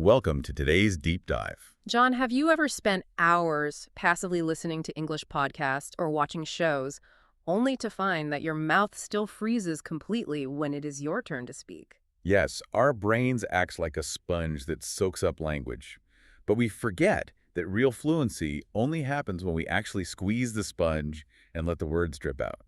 Welcome to today's deep dive. John, have you ever spent hours passively listening to English podcasts or watching shows only to find that your mouth still freezes completely when it is your turn to speak? Yes, our brains act like a sponge that soaks up language. But we forget that real fluency only happens when we actually squeeze the sponge and let the words drip out.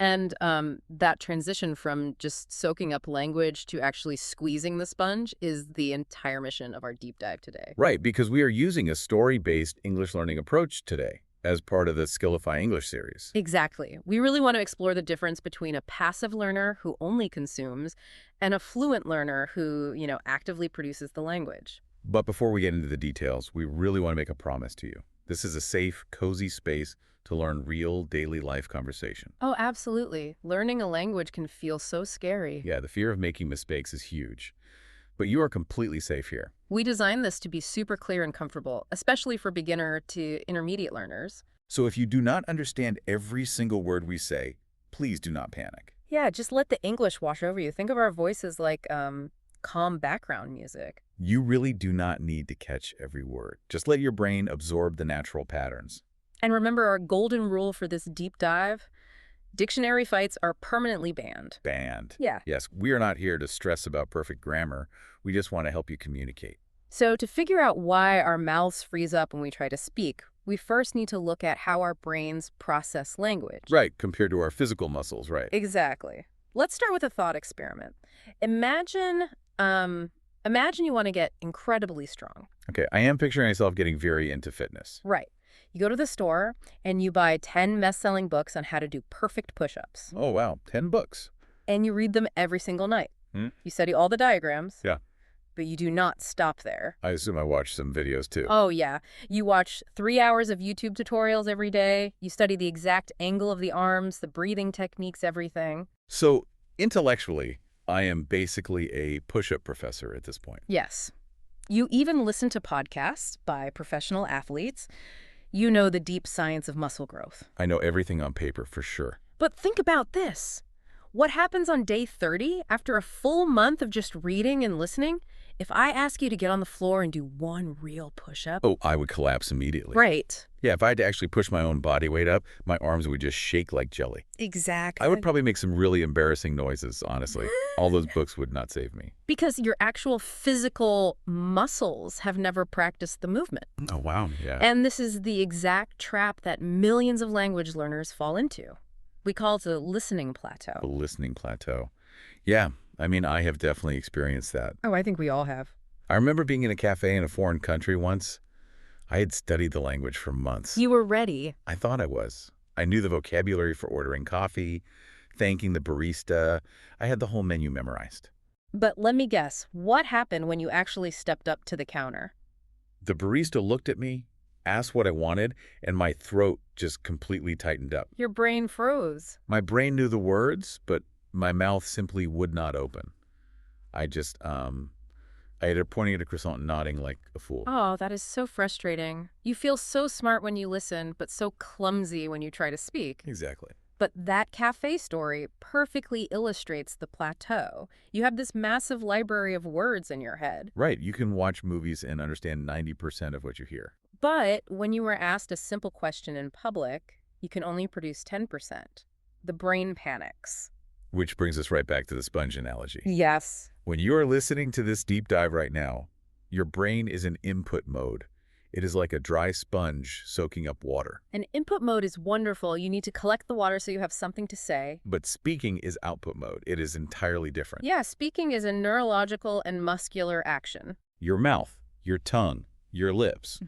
And that transition from just soaking up language to actually squeezing the sponge is the entire mission of our deep dive today. Right, because we are using a story-based English learning approach today as part of the Skillify English series. Exactly. We really want to explore the difference between a passive learner who only consumes and a fluent learner who, actively produces the language. But before we get into the details, we really want to make a promise to you. This is a safe, cozy space to learn real daily life conversation. Oh, absolutely. Learning a language can feel so scary. Yeah, the fear of making mistakes is huge. But you are completely safe here. We designed this to be super clear and comfortable, especially for beginner to intermediate learners. So if you do not understand every single word we say, please do not panic. Yeah, just let the English wash over you. Think of our voices like calm background music. You really do not need to catch every word. Just let your brain absorb the natural patterns. And remember our golden rule for this deep dive? Dictionary fights are permanently banned. Banned. Yeah. Yes, we are not here to stress about perfect grammar. We just want to help you communicate. So to figure out why our mouths freeze up when we try to speak, we first need to look at how our brains process language. Right, compared to our physical muscles, right? Exactly. Let's start with a thought experiment. Imagine you want to get incredibly strong. Okay, I am picturing myself getting very into fitness. Right. You go to the store and you buy 10 best-selling books on how to do perfect push-ups. Oh, wow, 10 books. And you read them every single night. Hmm? You study all the diagrams. Yeah. But you do not stop there. I assume I watched some videos too. Oh, yeah. You watch 3 hours of YouTube tutorials every day. You study the exact angle of the arms, the breathing techniques, everything. So, intellectually, I am basically a push-up professor at this point. Yes. You even listen to podcasts by professional athletes. You know the deep science of muscle growth. I know everything on paper for sure. But think about this. What happens on day 30 after a full month of just reading and listening? If I ask you to get on the floor and do one real push-up... Oh, I would collapse immediately. Right. Yeah, if I had to actually push my own body weight up, my arms would just shake like jelly. Exactly. I would probably make some really embarrassing noises, honestly. All those books would not save me. Because your actual physical muscles have never practiced the movement. Oh, wow. Yeah. And this is the exact trap that millions of language learners fall into. We call it a listening plateau. A listening plateau. Yeah, I mean, I have definitely experienced that. Oh, I think we all have. I remember being in a cafe in a foreign country once. I had studied the language for months. You were ready. I thought I was. I knew the vocabulary for ordering coffee, thanking the barista. I had the whole menu memorized. But let me guess, what happened when you actually stepped up to the counter? The barista looked at me, asked what I wanted, and my throat just completely tightened up. Your brain froze. My brain knew the words, but my mouth simply would not open. I had her pointing at a croissant and nodding like a fool. Oh, that is so frustrating. You feel so smart when you listen, but so clumsy when you try to speak. Exactly. But that cafe story perfectly illustrates the plateau. You have this massive library of words in your head. Right. You can watch movies and understand 90% of what you hear. But when you are asked a simple question in public, you can only produce 10%. The brain panics. Which brings us right back to the sponge analogy. Yes. When you are listening to this deep dive right now, your brain is in input mode. It is like a dry sponge soaking up water. And input mode is wonderful. You need to collect the water so you have something to say. But speaking is output mode. It is entirely different. Yeah, speaking is a neurological and muscular action. Your mouth, your tongue, your lips,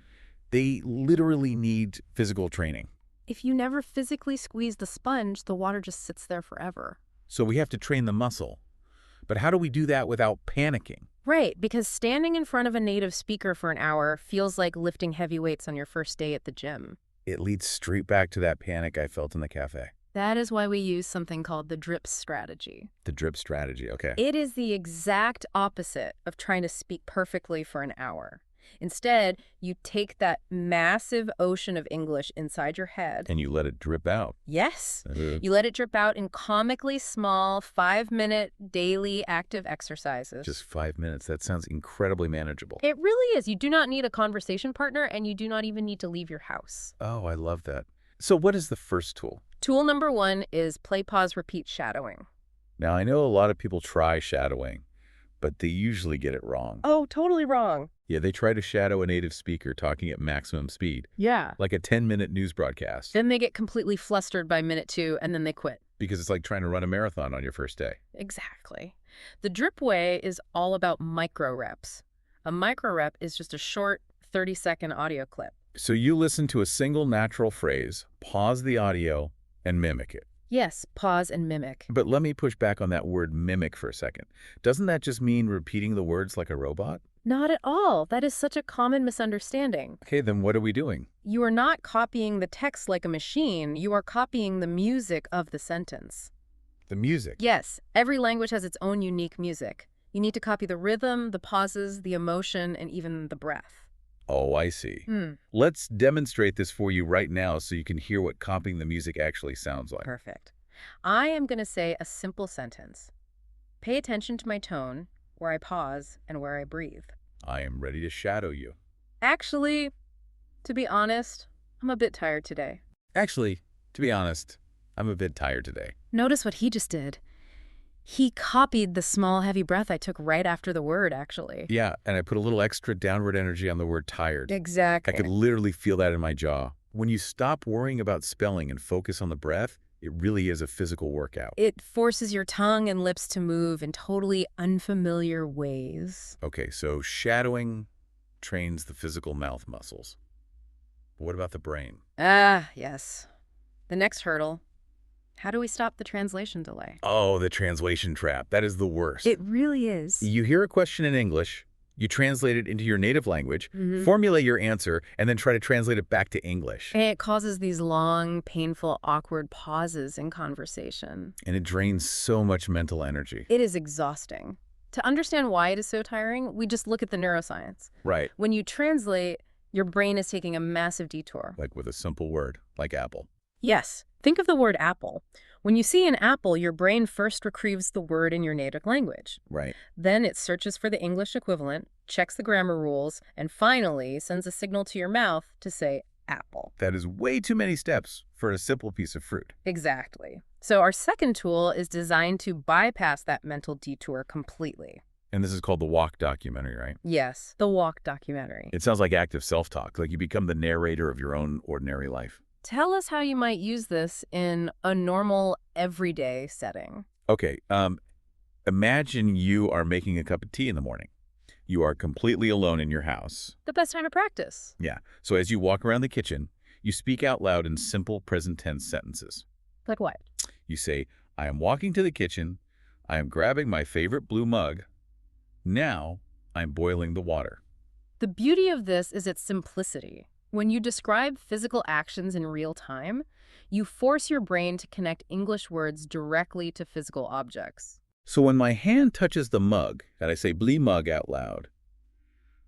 they literally need physical training. If you never physically squeeze the sponge, the water just sits there forever. So we have to train the muscle. But how do we do that without panicking? Right, because standing in front of a native speaker for an hour feels like lifting heavy weights on your first day at the gym. It leads straight back to that panic I felt in the cafe. That is why we use something called the drip strategy. The drip strategy, okay. It is the exact opposite of trying to speak perfectly for an hour. Instead, you take that massive ocean of English inside your head. And you let it drip out. Yes. Uh, You let it drip out in comically small 5-minute daily active exercises. just 5 minutes. That sounds incredibly manageable. It really is. You do not need a conversation partner, and you do not even need to leave your house. Oh, I love that. So what is the first tool? Tool number 1 is play, pause, repeat shadowing. Now, I know a lot of people try shadowing, but they usually get it wrong. Oh, totally wrong. Yeah, they try to shadow a native speaker talking at maximum speed, Yeah. like a 10-minute news broadcast, Then they get completely flustered by minute 2, and then they quit. because it's like trying to run a marathon on your first day. Exactly. The drip way is all about micro reps. A micro rep is just a short 30-second audio clip. So you listen to a single natural phrase, pause the audio, and mimic it. Yes, pause and mimic. But let me push back on that word mimic for a second. Doesn't that just mean repeating the words like a robot? Not at all. That is such a common misunderstanding. Okay, then what are we doing? You are not copying the text like a machine. You are copying the music of the sentence. The music. Yes, every language has its own unique music. You need to copy the rhythm, the pauses, the emotion, and even the breath. Oh, I see. Let's demonstrate this for you right now so you can hear what copying the music actually sounds like. Perfect. I am going to say a simple sentence. Pay attention to my tone, where I pause, and where I breathe. I am ready to shadow you. Actually, to be honest, I'm a bit tired today. Actually, to be honest, I'm a bit tired today. Notice what he just did. He copied the small, heavy breath I took right after the word, actually. Yeah, and I put a little extra downward energy on the word tired. Exactly. I could literally feel that in my jaw. When you stop worrying about spelling and focus on the breath, it really is a physical workout. It forces your tongue and lips to move in totally unfamiliar ways. Okay, so shadowing trains the physical mouth muscles. But what about the brain? Ah, yes. The next hurdle. How do we stop the translation delay? Oh, the translation trap. That is the worst. It really is. You hear a question in English, you translate it into your native language, Mhm. formulate your answer, and then try to translate it back to English. And it causes these long, painful, awkward pauses in conversation. And it drains so much mental energy. It is exhausting. To understand why it is so tiring, we just look at the neuroscience. Right, When you translate, your brain is taking a massive detour. like with a simple word, like apple. Yes. Think of the word apple. When you see an apple, your brain first retrieves the word in your native language. Right. Then it searches for the English equivalent, checks the grammar rules, and finally sends a signal to your mouth to say apple. That is way too many steps for a simple piece of fruit. Exactly. So our second tool is designed to bypass that mental detour completely. And this is called the walk documentary, right? Yes, the walk documentary. It sounds like active self-talk, like you become the narrator of your own ordinary life. Tell us how you might use this in a normal, everyday setting. Okay, imagine you are making a cup of tea in the morning. You are completely alone in your house. The best time to practice. Yeah, so as you walk around the kitchen, you speak out loud in simple present tense sentences. Like what? You say, I am walking to the kitchen. I am grabbing my favorite blue mug. Now, I'm boiling the water. The beauty of this is its simplicity. When you describe physical actions in real time, you force your brain to connect English words directly to physical objects. So when my hand touches the mug, and I say blee mug out loud,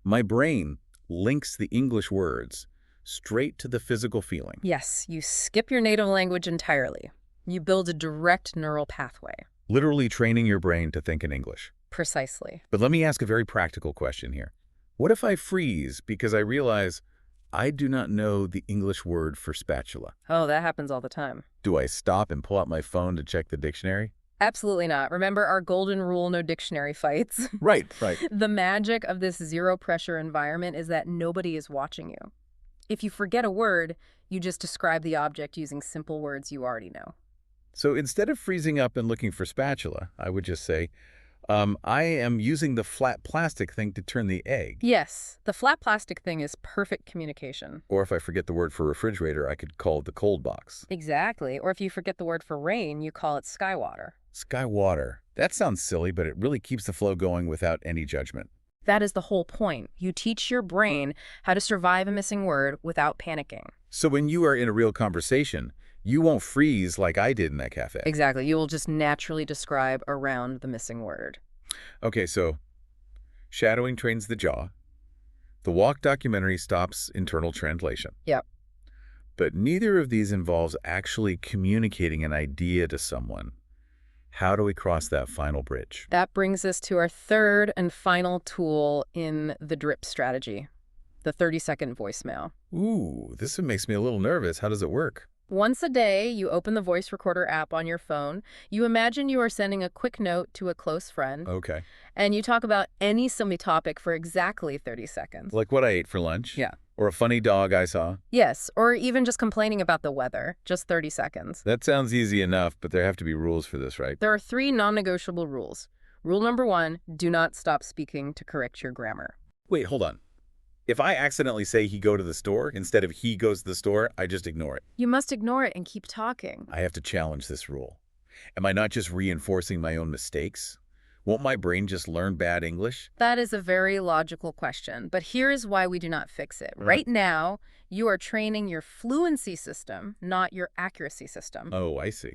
my brain links the English words straight to the physical feeling. Yes, you skip your native language entirely. You build a direct neural pathway. Literally training your brain to think in English. Precisely. But let me ask a very practical question here. What if I freeze because I realize I do not know the English word for spatula? Oh, that happens all the time. Do I stop and pull out my phone to check the dictionary? Absolutely not. Remember our golden rule, no dictionary fights? Right. The magic of this zero-pressure environment is that nobody is watching you. If you forget a word, you just describe the object using simple words you already know. So instead of freezing up and looking for spatula, I would just say, I am using the flat plastic thing to turn the egg. Yes, the flat plastic thing is perfect communication. Or if I forget the word for refrigerator, I could call it the cold box. Exactly. Or if you forget the word for rain, you call it sky water. Sky water. That sounds silly, but it really keeps the flow going without any judgment. That is the whole point. You teach your brain how to survive a missing word without panicking. So when you are in a real conversation, you won't freeze like I did in that cafe. Exactly. You will just naturally describe around the missing word. Okay, so shadowing trains the jaw. The walk documentary stops internal translation. Yep. But neither of these involves actually communicating an idea to someone. How do we cross that final bridge? That brings us to our third and final tool in the drip strategy, the 30-second voicemail. Ooh, this one makes me a little nervous. How does it work? Once a day, you open the voice recorder app on your phone. You imagine you are sending a quick note to a close friend, Okay. and you talk about any silly topic for exactly 30 seconds. Like what I ate for lunch? Yeah. Or a funny dog I saw? Yes, or even just complaining about the weather, just 30 seconds. That sounds easy enough, but there have to be rules for this, right? There are 3 non-negotiable rules. Rule number 1, do not stop speaking to correct your grammar. Wait, hold on. If I accidentally say he go to the store instead of he goes to the store, I just ignore it. You must ignore it and keep talking. I have to challenge this rule. Am I not just reinforcing my own mistakes? Won't my brain just learn bad English? That is a very logical question, but here is why we do not fix it. Right now, you are training your fluency system, not your accuracy system. Oh, I see.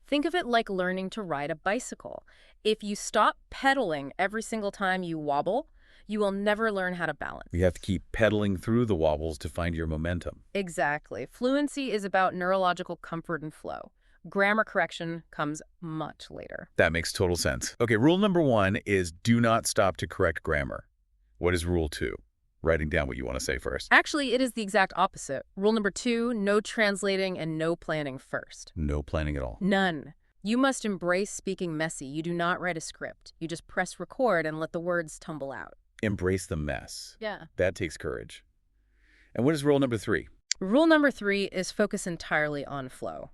Think of it like learning to ride a bicycle. If you stop pedaling every single time you wobble, you will never learn how to balance. You have to keep pedaling through the wobbles to find your momentum. Exactly. Fluency is about neurological comfort and flow. Grammar correction comes much later. That makes total sense. Okay, rule number 1 is do not stop to correct grammar. What is rule 2? Writing down what you want to say first. Actually, it is the exact opposite. Rule number 2, no translating and no planning first. No planning at all. None. You must embrace speaking messy. You do not write a script. You just press record and let the words tumble out. Embrace the mess. Yeah. That takes courage. And what is rule number 3? Rule number 3 is focus entirely on flow.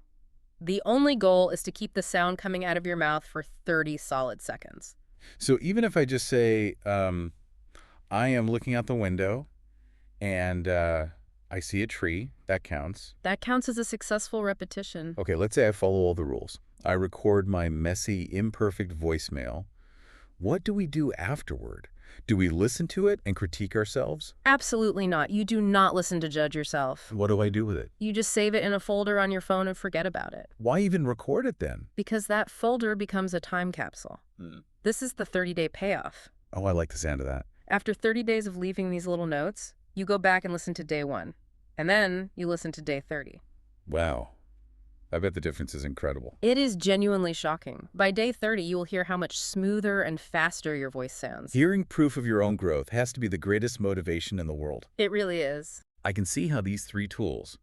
The only goal is to keep the sound coming out of your mouth for 30 solid seconds. So even if I just say, I am looking out the window and I see a tree, that counts. That counts as a successful repetition. Okay, let's say I follow all the rules. I record my messy, imperfect voicemail. What do we do afterward? Do we listen to it and critique ourselves? Absolutely not. You do not listen to judge yourself. What do I do with it? You just save it in a folder on your phone and forget about it. Why even record it then? Because that folder becomes a time capsule. This is the 30-day payoff. Oh, I like the sound of that. After 30 days of leaving these little notes, you go back and listen to day 1. And then you listen to day 30. Wow. I bet the difference is incredible. It is genuinely shocking. By day 30, you will hear how much smoother and faster your voice sounds. Hearing proof of your own growth has to be the greatest motivation in the world. It really is. I can see how these 3 tools,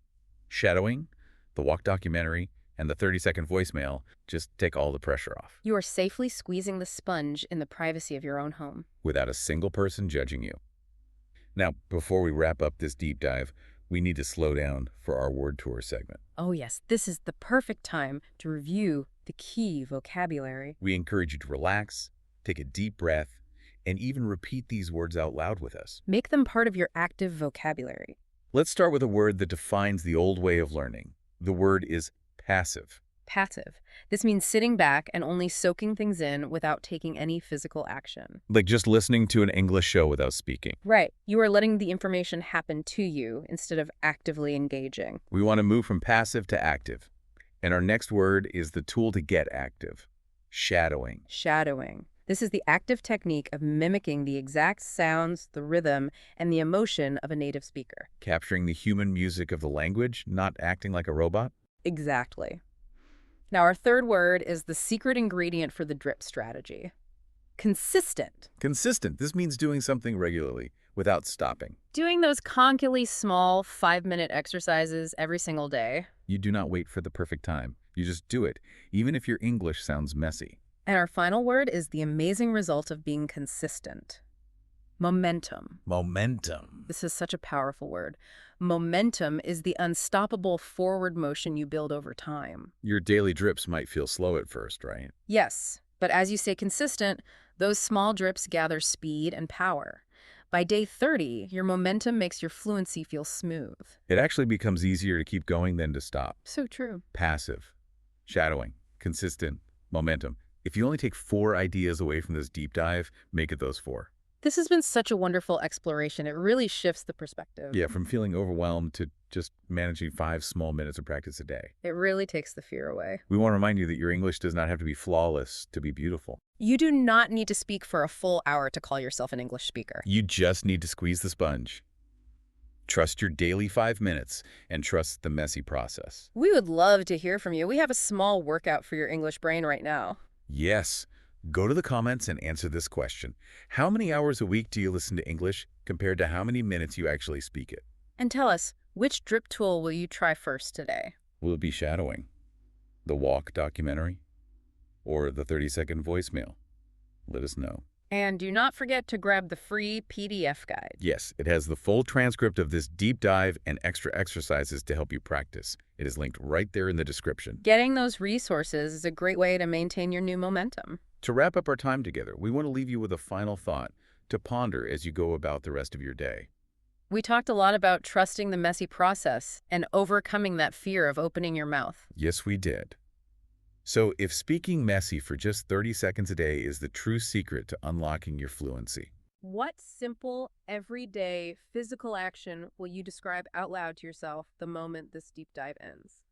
shadowing, the walk documentary, and the 30-second voicemail, just take all the pressure off. You are safely squeezing the sponge in the privacy of your own home. Without a single person judging you. Now, before we wrap up this deep dive, we need to slow down for our word tour segment. Oh yes, this is the perfect time to review the key vocabulary. We encourage you to relax, take a deep breath, and even repeat these words out loud with us. Make them part of your active vocabulary. Let's start with a word that defines the old way of learning. The word is passive. Passive. This means sitting back and only soaking things in without taking any physical action. Like just listening to an English show without speaking. Right. You are letting the information happen to you instead of actively engaging. We want to move from passive to active. And our next word is the tool to get active. Shadowing. Shadowing. This is the active technique of mimicking the exact sounds, the rhythm, and the emotion of a native speaker. Capturing the human music of the language, not acting like a robot. Exactly. Now, our third word is the secret ingredient for the drip strategy. Consistent. Consistent. This means doing something regularly, without stopping. Doing those conkily small 5-minute exercises every single day. You do not wait for the perfect time. You just do it, even if your English sounds messy. And our final word is the amazing result of being consistent. Momentum. Momentum. This is such a powerful word. Momentum is the unstoppable forward motion you build over time. Your daily drips might feel slow at first, right? Yes, but as you stay consistent, those small drips gather speed and power. By day 30, your momentum makes your fluency feel smooth. It actually becomes easier to keep going than to stop. So true. Passive, shadowing, consistent, momentum. If you only take 4 ideas away from this deep dive, make it those 4. This has been such a wonderful exploration. It really shifts the perspective. Yeah, from feeling overwhelmed to just managing 5 small minutes of practice a day. It really takes the fear away. We want to remind you that your English does not have to be flawless to be beautiful. You do not need to speak for a full hour to call yourself an English speaker. You just need to squeeze the sponge. Trust your daily 5 minutes and trust the messy process. We would love to hear from you. We have a small workout for your English brain right now. Yes. Go to the comments and answer this question. How many hours a week do you listen to English compared to how many minutes you actually speak it? And tell us, which drip tool will you try first today? Will it be shadowing, the walk documentary, or the 30-second voicemail? Let us know. And do not forget to grab the free PDF guide. Yes, it has the full transcript of this deep dive and extra exercises to help you practice. It is linked right there in the description. Getting those resources is a great way to maintain your new momentum. To wrap up our time together, we want to leave you with a final thought to ponder as you go about the rest of your day. We talked a lot about trusting the messy process and overcoming that fear of opening your mouth. Yes, we did. So if speaking messy for just 30 seconds a day is the true secret to unlocking your fluency, What simple, everyday, physical action will you describe out loud to yourself the moment this deep dive ends?